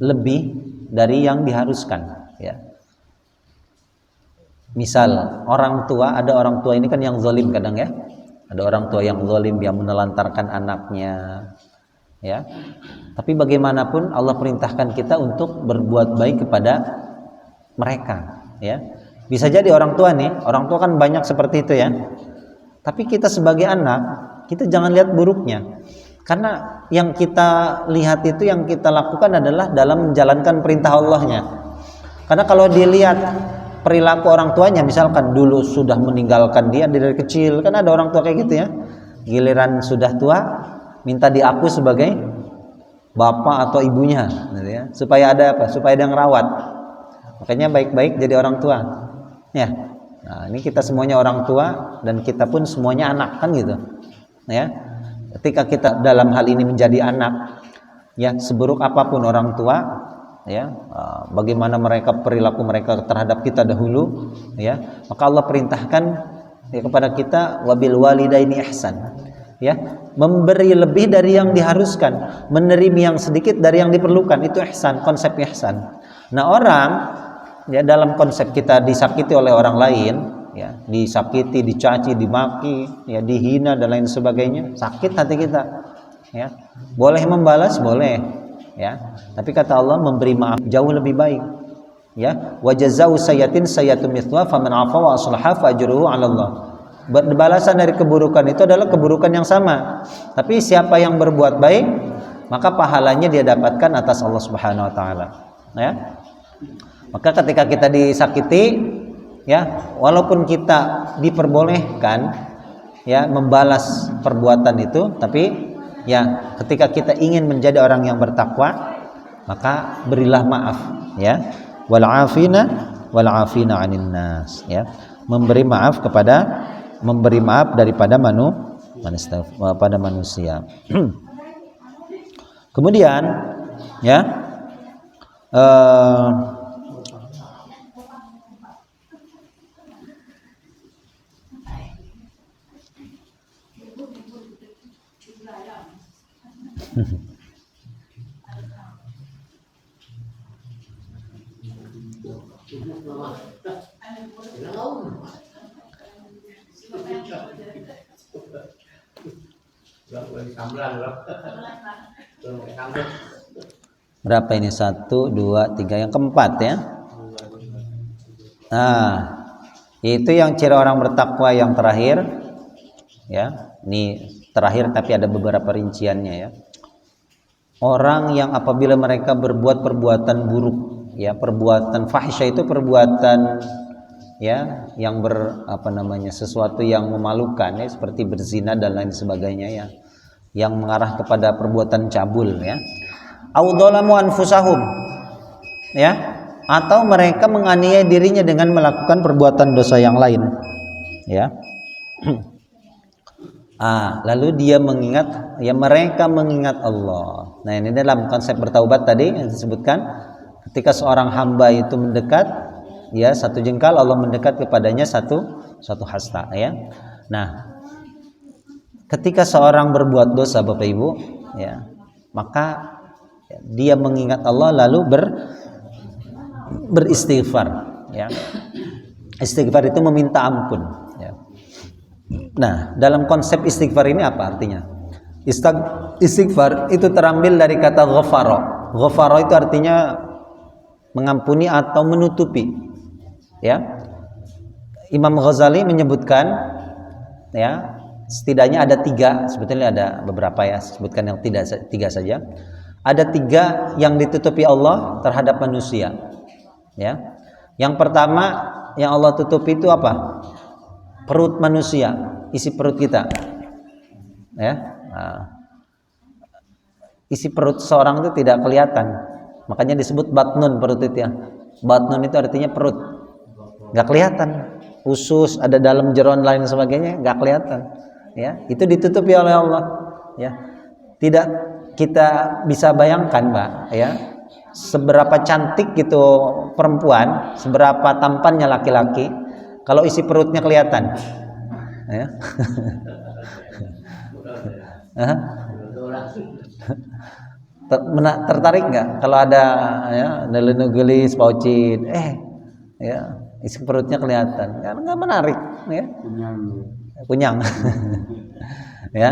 Speaker 2: lebih dari yang diharuskan, ya. Misal ada orang tua ini kan yang zalim kadang, ya. Ada orang tua yang zalim yang menelantarkan anaknya, ya. Tapi bagaimanapun Allah perintahkan kita untuk berbuat baik kepada mereka, ya. Bisa jadi orang tua kan banyak seperti itu, ya. Tapi kita sebagai anak, kita jangan lihat buruknya. Karena yang kita lihat itu, yang kita lakukan adalah dalam menjalankan perintah Allahnya. Karena kalau dilihat perilaku orang tuanya, misalkan dulu sudah meninggalkan dia dari kecil, kan ada orang tua kayak gitu, ya. Giliran sudah tua minta diaku sebagai bapak atau ibunya, gitu ya. Supaya ada ngerawat. Makanya baik-baik jadi orang tua, Ya. Nah, ini kita semuanya orang tua dan kita pun semuanya anak kan gitu. Ya. Ketika kita dalam hal ini menjadi anak, ya seburuk apapun orang tua, ya bagaimana perilaku mereka terhadap kita dahulu, ya maka Allah perintahkan ya kepada kita wabil walidaini ihsan, ya memberi lebih dari yang diharuskan, menerima yang sedikit dari yang diperlukan, itu ihsan, konsep ihsan. Nah orang ya dalam konsep kita disakiti oleh orang lain, ya disakiti, dicaci, dimaki, ya dihina dan lain sebagainya, sakit hati kita, ya boleh membalas, boleh, ya tapi kata Allah memberi maaf jauh lebih baik, ya wa jazaa'u sayyatin sayyatun mithluha faman 'afa wa aslaha fa ajruhu 'ala Allah. Balasan dari keburukan itu adalah keburukan yang sama, tapi siapa yang berbuat baik maka pahalanya dia dapatkan atas Allah Subhanahu wa taala, ya. Maka ketika kita disakiti, ya walaupun kita diperbolehkan ya membalas perbuatan itu, tapi ya ketika kita ingin menjadi orang yang bertakwa maka berilah maaf, ya wal afina 'anil nas, ya memberi maaf daripada manusia. Kemudian ya berapa ini? 1, 2, 3, yang keempat ya. Nah, itu yang ciri orang bertakwa yang terakhir, ya. Ini terakhir tapi ada beberapa rinciannya ya. Orang yang apabila mereka berbuat perbuatan buruk, ya perbuatan fahisyah itu perbuatan ya yang sesuatu yang memalukan ya, seperti berzina dan lain sebagainya ya, yang mengarah kepada perbuatan cabul ya. Au dzalamu anfusahum, ya atau mereka menganiaya dirinya dengan melakukan perbuatan dosa yang lain, ya. Lalu dia mengingat, ya mereka mengingat Allah. Nah ini dalam konsep bertaubat tadi yang disebutkan, ketika seorang hamba itu mendekat, ya 1 jengkal Allah mendekat kepadanya satu hasta, ya. Nah ketika seorang berbuat dosa Bapak Ibu, ya maka dia mengingat Allah lalu beristighfar, ya. Istighfar itu meminta ampun, ya. Nah, dalam konsep istighfar ini apa artinya? Istighfar itu terambil dari kata ghafara. Ghafara itu artinya mengampuni atau menutupi, ya. Imam Ghazali menyebutkan, ya setidaknya ada 3, sebetulnya ada beberapa ya, sebutkan yang 3 saja. Ada 3 yang ditutupi Allah terhadap manusia, ya. Yang pertama yang Allah tutupi itu apa? Perut manusia, isi perut kita, ya. Isi perut seorang itu tidak kelihatan, makanya disebut batnun, perut itu ya. Batnun itu artinya perut, nggak kelihatan. Usus ada dalam jeroan lain sebagainya nggak kelihatan, ya. Itu ditutupi oleh Allah, ya. Tidak kita bisa bayangkan, Mbak, ya, seberapa cantik gitu perempuan, seberapa tampannya laki-laki kalau isi perutnya kelihatan, ya. Tertarik nggak kalau ada ya ngelis paucin, ya isi perutnya kelihatan, kan nggak menarik, ya. Kunyang. Ya.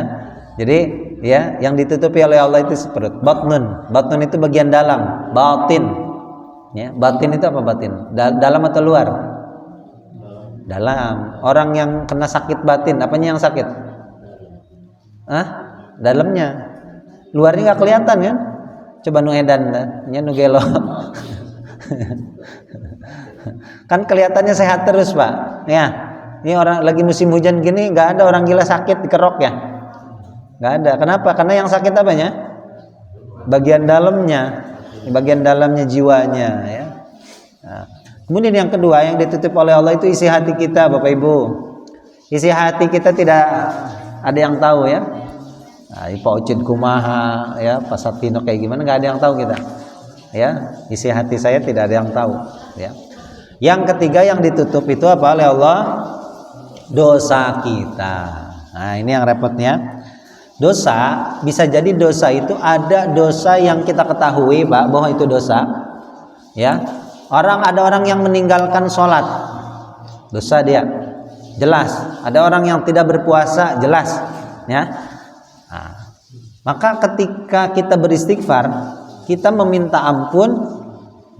Speaker 2: Jadi ya yang ditutupi oleh Allah itu perut. Batnun itu bagian dalam, batin. Ya, batin itu apa batin? Dalam atau luar? Dalam. Orang yang kena sakit batin, apanya yang sakit? Dalamnya. Luarnya nggak kelihatan kan? Coba nu edan nya nu gelo. Kan kelihatannya sehat terus, Pak. Ya. Ini orang lagi musim hujan gini nggak ada orang gila sakit dikerok ya. Nggak ada. Kenapa? Karena yang sakit apanya? Bagian dalamnya jiwanya, ya. Nah,
Speaker 1: Kemudian yang kedua yang ditutup oleh Allah itu isi hati kita, Bapak Ibu. Isi hati kita tidak ada yang tahu ya. Nah, Pak Ucin kumaha ya, Pak Satino kayak gimana, nggak ada yang tahu kita. Ya, isi hati saya tidak ada yang tahu. Ya. Yang ketiga yang ditutup itu apa oleh Allah? Dosa kita. Nah, ini yang repotnya. Dosa bisa jadi dosa itu ada dosa yang kita ketahui, Pak, bahwa itu dosa. Ya. Ada orang yang meninggalkan sholat, dosa dia, jelas. Ada orang yang tidak berpuasa, jelas. Ya. Nah, maka ketika kita beristighfar, kita meminta ampun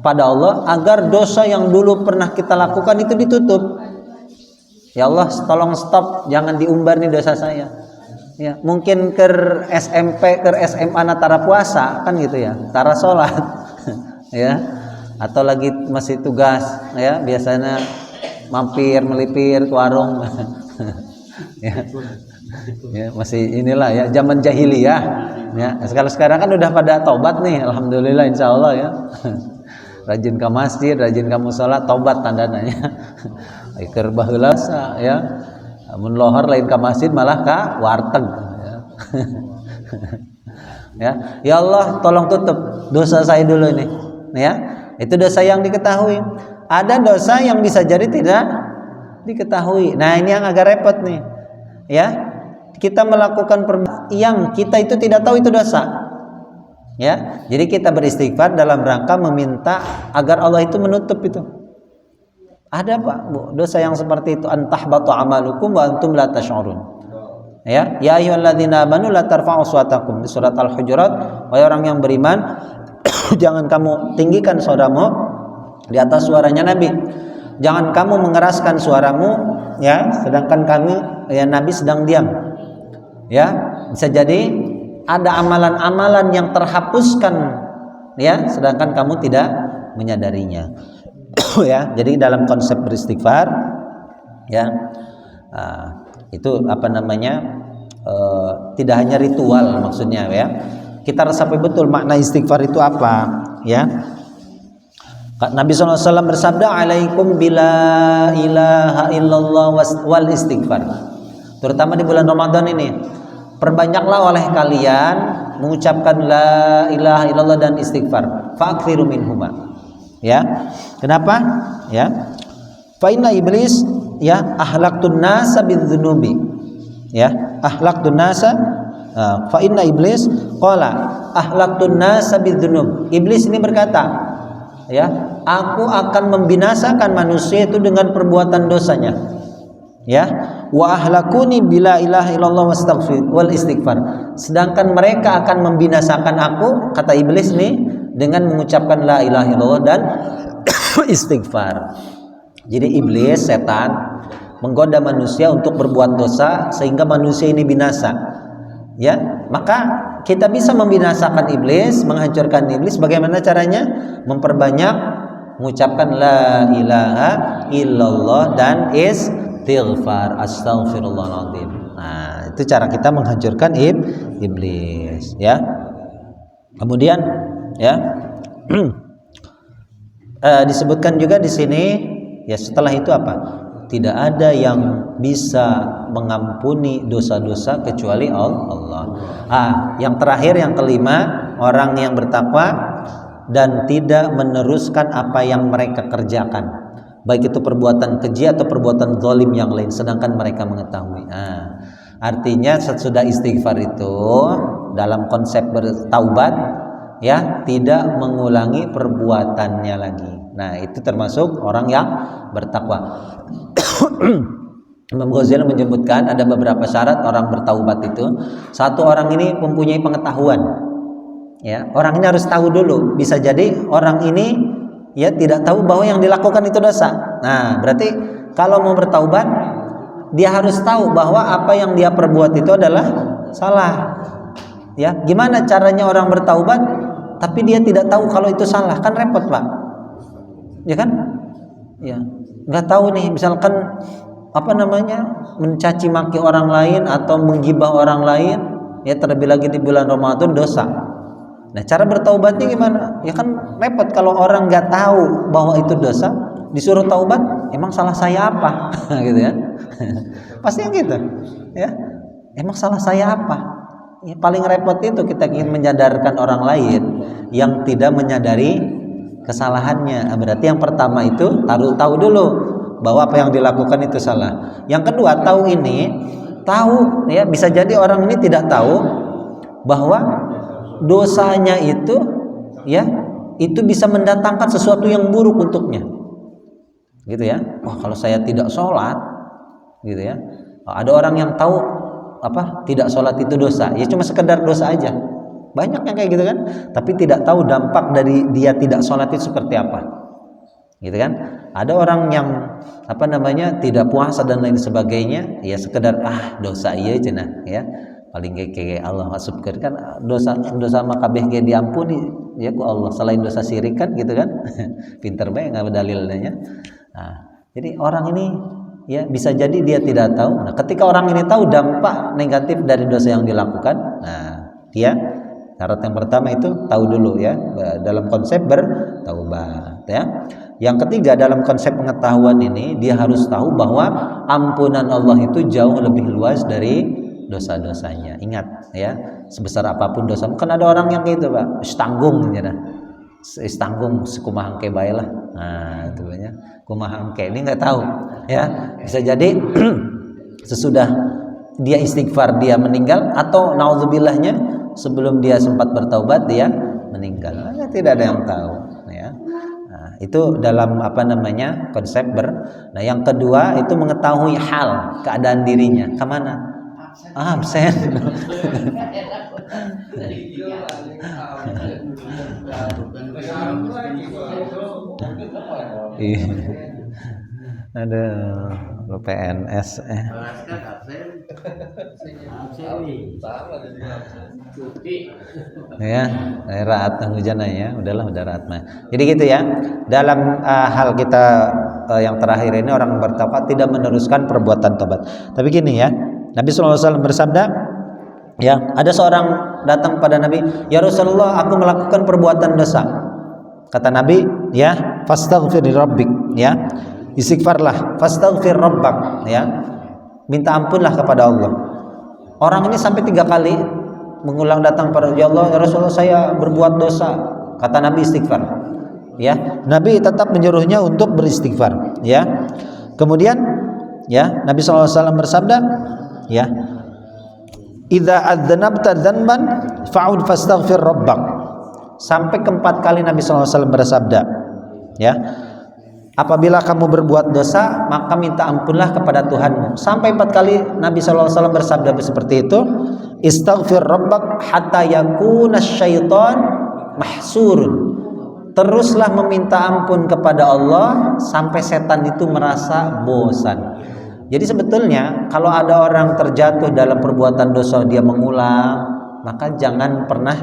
Speaker 1: pada Allah agar dosa yang dulu pernah kita lakukan itu ditutup. Ya Allah, tolong stop, jangan diumbar nih dosa saya. Ya, mungkin ke SMP, ke SMA natara puasa kan gitu ya, tara sholat, ya. Atau lagi masih tugas ya, biasanya mampir melipir ke warung ya. Ya, masih inilah ya zaman jahiliyah ya. Sekarang kan udah pada tobat nih, alhamdulillah insyaallah ya. Rajin ke masjid, rajin ke mushola, tobat tandana ya. Keur baheula ya. Mun lohor lain ke masjid malah ka warteg ya. Ya Allah, tolong tutup dosa saya dulu nih ya. Itu dosa yang diketahui. Ada dosa yang bisa jadi tidak diketahui. Nah, ini yang agak repot nih. Ya. Kita melakukan perbuatan yang kita itu tidak tahu itu dosa. Ya. Jadi kita beristighfar dalam rangka meminta agar Allah itu menutup itu. Ada Pak, Bu, dosa yang seperti itu, antahbatu amalukum wa antum la tash'urun. Ya ayyuhalladzina amanu la tarfa'u aswatakum, di surat Al-Hujurat, wahai orang yang beriman, jangan kamu tinggikan suaramu di atas suaranya Nabi. Jangan kamu mengeraskan suaramu ya, sedangkan kami ya Nabi sedang diam. Ya, bisa jadi ada amalan-amalan yang terhapuskan ya, sedangkan kamu tidak menyadarinya. Ya, jadi dalam konsep beristighfar ya, itu apa namanya? Tidak hanya ritual maksudnya ya. Kita resapi betul makna istighfar itu apa ya. Nabi SAW bersabda, alaikum bila ilaha illallah wal istighfar. Terutama di bulan Ramadan ini, perbanyaklah oleh kalian mengucapkan la ilaha illallah dan istighfar. Fa'akthiru minhuma. Ya. Kenapa? Ya. Fa inna iblis ya ahlaqtun nasa bidzunubi. Ya, ahlaqtun nasa fa inna iblis qala ahlaqtun nasa bidzunub. Iblis ini berkata, ya, aku akan membinasakan manusia itu dengan perbuatan dosanya. Ya, wa ahlakuni bila ilaha illallah wastaghfir wal istighfar. Sedangkan mereka akan membinasakan aku, kata iblis nih, dengan mengucapkan la ilaha illallah dan istighfar. Jadi iblis, setan, menggoda manusia untuk berbuat dosa sehingga manusia ini binasa. Ya, maka kita bisa membinasakan iblis, menghancurkan iblis. Bagaimana caranya? Memperbanyak mengucapkan la ilaha illallah dan istighfar, astaghfirullahaladzim. Nah, itu cara kita menghancurkan iblis. Ya. Kemudian, ya, disebutkan juga di sini. Ya, setelah itu apa? Tidak ada yang bisa mengampuni dosa-dosa kecuali Allah. Yang terakhir, yang kelima, orang yang bertakwa dan tidak meneruskan apa yang mereka kerjakan, baik itu perbuatan keji atau perbuatan zalim yang lain, sedangkan mereka mengetahui. Artinya sesudah istighfar itu dalam konsep bertaubat, ya, tidak mengulangi perbuatannya lagi. Nah, itu termasuk orang yang bertakwa. Imam Ghazali menyebutkan ada beberapa syarat orang bertaubat itu. Satu, orang ini mempunyai pengetahuan. Ya, orang ini harus tahu dulu. Bisa jadi orang ini ya tidak tahu bahwa yang dilakukan itu dosa. Nah, berarti kalau mau bertaubat, dia harus tahu bahwa apa yang dia perbuat itu adalah salah. Ya, gimana caranya orang bertaubat tapi dia tidak tahu kalau itu salah? Kan repot, Pak. Ya kan? Ya, nggak tahu nih, misalkan apa namanya, mencaci maki orang lain atau menggibah orang lain, ya, terlebih lagi di bulan Ramadan, dosa. Nah, cara bertaubatnya gimana? Ya kan repot kalau orang nggak tahu bahwa itu dosa, disuruh taubat, emang salah saya apa? Gitu ya. Pasti yang gitu. Ya. Emang salah saya apa? Ya, paling repot itu kita ingin menyadarkan orang lain yang tidak menyadari kesalahannya. Berarti yang pertama itu tahu dulu bahwa apa yang dilakukan itu salah. Yang kedua, tahu ya, bisa jadi orang ini tidak tahu bahwa dosanya itu ya, itu bisa mendatangkan sesuatu yang buruk untuknya. Gitu ya. Wah, kalau saya tidak sholat gitu ya. Ada orang yang tahu tidak sholat itu dosa, ya cuma sekedar dosa aja. Banyak yang kayak gitu kan, tapi tidak tahu dampak dari dia tidak sholat itu seperti apa, gitu kan. Ada orang yang tidak puasa dan lain sebagainya, ya sekedar dosa iya cenah ya, paling kayak Allah masukkan kan dosa mah kabeh ge diampuni ya ku Allah, selain dosa syirik kan gitu kan. Pinter bae nggak dalilnya. Nah, jadi orang ini ya bisa jadi dia tidak tahu. Nah, ketika orang ini tahu dampak negatif dari dosa yang dilakukan, nah dia syarat yang pertama itu tahu dulu ya, dalam konsep bertaubat ya. Yang ketiga dalam konsep pengetahuan ini dia harus tahu bahwa ampunan Allah itu jauh lebih luas dari dosa-dosanya. Ingat ya, sebesar apapun dosa, kan ada orang yang gitu Pak, tanggung ya, tanggung sekumaha engke bae lah. Nah, itu banyak kumaha engke ini nggak tahu ya, bisa jadi sesudah dia istighfar dia meninggal, atau naudzubillah-nya sebelum dia sempat bertaubat dia meninggal. Nah, tidak ada yang tahu ya. Nah, itu dalam konsep Nah, yang kedua itu mengetahui hal keadaan dirinya kemana. Absen. Ada lo PNS ya, raat hujan ya, udah raat mah. Jadi gitu ya. Dalam hal kita yang terakhir ini, orang bertaubat tidak meneruskan perbuatan tobat. Tapi gini ya, Nabi SAW bersabda, ya, ada seorang datang pada Nabi, ya Rasulullah, aku melakukan perbuatan dosa. Kata Nabi, ya, fastaghfir rabbik, ya, istighfarlah, fastaghfir rabbak, ya, minta ampunlah kepada Allah. Orang ini sampai 3 kali mengulang datang pada ya Allah, ya Rasulullah, saya berbuat dosa. Kata Nabi, istighfar. Ya, Nabi tetap menyuruhnya untuk beristighfar. Ya, kemudian, ya, Nabi SAW bersabda, ya, idza adzanabta dzanban fa'ud fastaghfir rabbak. Sampai ke-4 kali Nabi SAW bersabda, ya, apabila kamu berbuat dosa maka minta ampunlah kepada Tuhanmu. Sampai 4 kali Nabi SAW bersabda seperti itu, istaghfir rabbak hatta yakuna syaitan mahsurun. Teruslah meminta ampun kepada Allah sampai setan itu merasa bosan. Jadi sebetulnya kalau ada orang terjatuh dalam perbuatan dosa dia mengulang, maka jangan pernah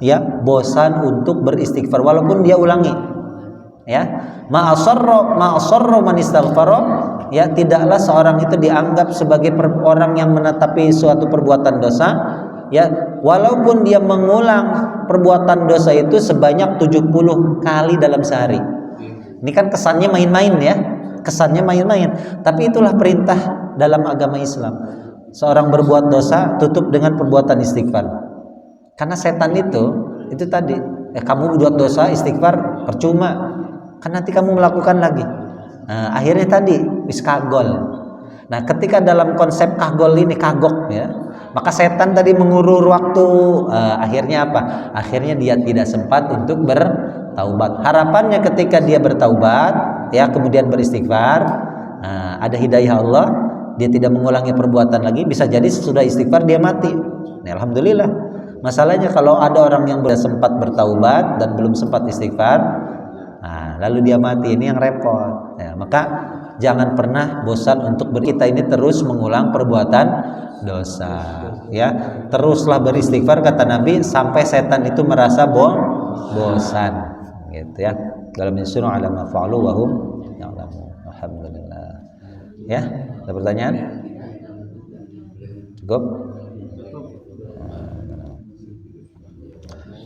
Speaker 1: ya bosan untuk beristighfar walaupun dia ulangi. Ya, ma'asarra man istaghfara, ya, tidaklah seorang itu dianggap sebagai orang yang menetapi suatu perbuatan dosa, ya, walaupun dia mengulang perbuatan dosa itu sebanyak 70 kali dalam sehari. Ini kan kesannya main-main ya. Kesannya main-main, tapi itulah perintah dalam agama Islam. Seorang berbuat dosa tutup dengan perbuatan istighfar. Karena setan itu tadi, kamu berbuat dosa istighfar percuma, kan nanti kamu melakukan lagi. Nah, akhirnya tadi kagol. Nah, ketika dalam konsep kagol ini kagok ya, maka setan tadi mengulur waktu. Akhirnya apa? Akhirnya dia tidak sempat untuk bertaubat. Harapannya ketika dia bertaubat, ya, kemudian beristighfar, ada hidayah Allah, dia tidak mengulangi perbuatan lagi, bisa jadi sesudah istighfar dia mati. Nah, alhamdulillah. Masalahnya kalau ada orang yang sudah sempat bertaubat dan belum sempat istighfar, lalu dia mati, ini yang repot. Ya, maka jangan pernah bosan untuk kita ini terus mengulang perbuatan dosa. Ya, teruslah beristighfar kata Nabi sampai setan itu merasa bosan. Gitu ya. Dalam insyirah ala ma fa'alu wa hum ya'lamun. Alhamdulillah. Ya, ada pertanyaan? Cukup?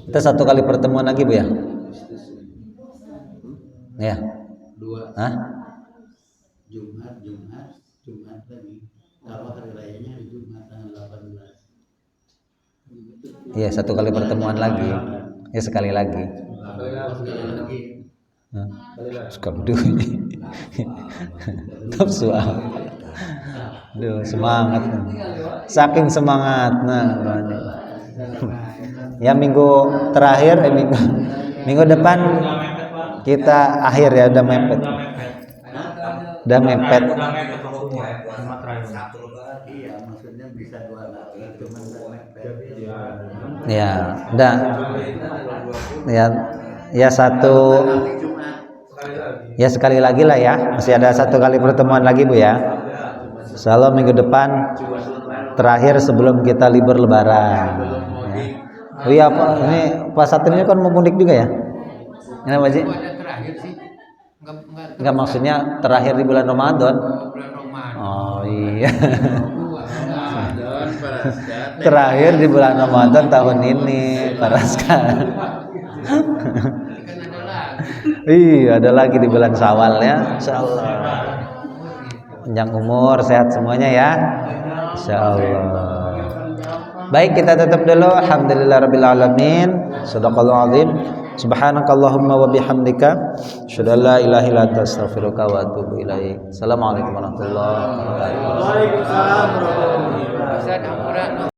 Speaker 1: Kita 1 kali pertemuan lagi Bu ya. Ya. Hah?
Speaker 3: Jumat lagi. Kalau hari rayanya hari Jumat tanggal 18.
Speaker 1: Iya, satu kali pertemuan lagi. Ya sekali lagi.
Speaker 3: Sekali lagi.
Speaker 1: Hah? Sekali dulu. Nafsu amat. Duh, semangat. Saking semangatnya. Ya minggu terakhir, minggu depan kita akhir ya, udah mepet. Udah mepet.
Speaker 3: Iya, maksudnya bisa 2 lagi, cuman mepet.
Speaker 1: Ya, udah. Ya satu. Ya sekali lagi lah ya. Masih ada satu kali pertemuan lagi Bu ya. Insyaallah minggu depan terakhir sebelum kita libur lebaran. Ya. Oh iya Pak, ini Pak Satria kan mau mudik juga ya? Kenapa Ji?
Speaker 3: Terakhir sih.
Speaker 1: Enggak, maksudnya terakhir di bulan Ramadan.
Speaker 3: Bulan Ramadan.
Speaker 1: Oh iya.
Speaker 3: Ramadan
Speaker 1: Terakhir di bulan Ramadan tahun ini, Paraska.
Speaker 3: kan ada lagi.
Speaker 1: Iya, ada lagi di bulan Syawal ya. Insyaallah. Panjang umur, sehat semuanya ya. Insyaallah. Baik, kita tutup dulu. Alhamdulillahirabbil alamin. Shadaqallahu azim. Subhanakallahumma wa bihamdika asyhadu an la ilaha illa anta astaghfiruka wa atubu ilaik. Assalamualaikum warahmatullahi wabarakatuh.
Speaker 3: Waalaikumsalam warahmatullahi wabarakatuh.